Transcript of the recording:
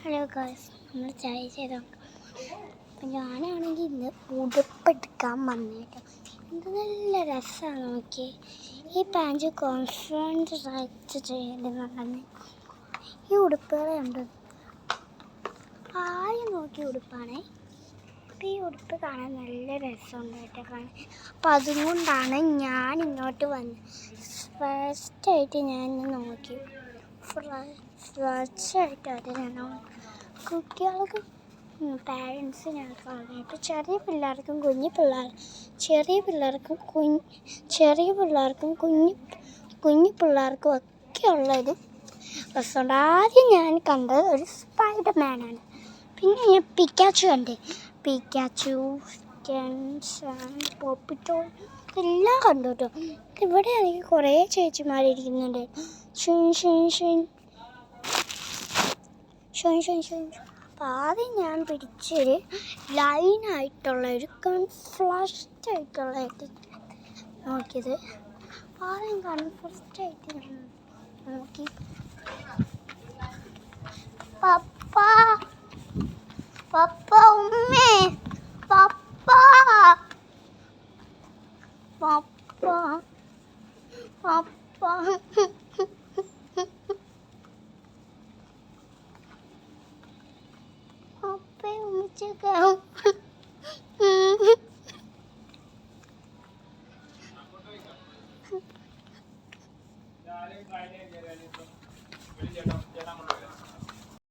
Hello guys, നമ്മൾ ചായ ചെയ്ത് അപ്പം ഞാനാണെങ്കിൽ ഇന്ന് ഉടുപ്പെടുക്കാൻ വന്നേട്ടോ. എന്ത് നല്ല രസമാണ് നോക്കി. ഈ പാൻറ് കോൺഫിഡൻസ് റൈറ്റ് ചെയ്യുന്നുണ്ടെന്ന് ഈ ഉടുപ്പുകളെ ഉണ്ട്. ആദ്യം നോക്കിയ ഉടുപ്പാണേ. അപ്പം ഈ ഉടുപ്പ് കാണാൻ നല്ല രസമുണ്ട് കേട്ടോ കാണാൻ. അപ്പം അതുകൊണ്ടാണ് ഞാൻ ഇങ്ങോട്ട് വന്നത്. ഫസ്റ്റായിട്ട് ഞാൻ നോക്കി. ഫ്രഷായിട്ട് അത് ഞാൻ കുട്ടികൾക്ക് പാരൻസ് ഞാൻ കാണാനായിട്ട് ചെറിയ പിള്ളേർക്കും കുഞ്ഞു പിള്ളേർക്കും ഒക്കെ ഉള്ളൊരു രസമുണ്ട്. ആദ്യം ഞാൻ കണ്ടത് ഒരു സ്പൈഡർമാനാണ്. പിന്നെ ഞാൻ പിക്കാച്ചു കണ്ടേ. പിക്കാച്ചു, പോപ്പിറ്റോ എല്ലാം കണ്ടു കേട്ടോ. ഇവിടെ ആണെങ്കിൽ കുറേ ചേച്ചിമാരിയ്ക്കുന്നുണ്ട്. അപ്പം ആദ്യം ഞാൻ പിടിച്ചൊരു ലൈനായിട്ടുള്ളൊരു കൺഫ്ലാഷ്ഡായിട്ടുള്ളതായിട്ട് നോക്കിയത്. ആദ്യം കൺഫ്ലാഷ്ഡായിട്ട് ഞാൻ നോക്കി. പപ്പ പപ്പ ഉമ്മേ പപ്പ പപ്പ പപ്പ ഉമ്മച്ചൊക്കെ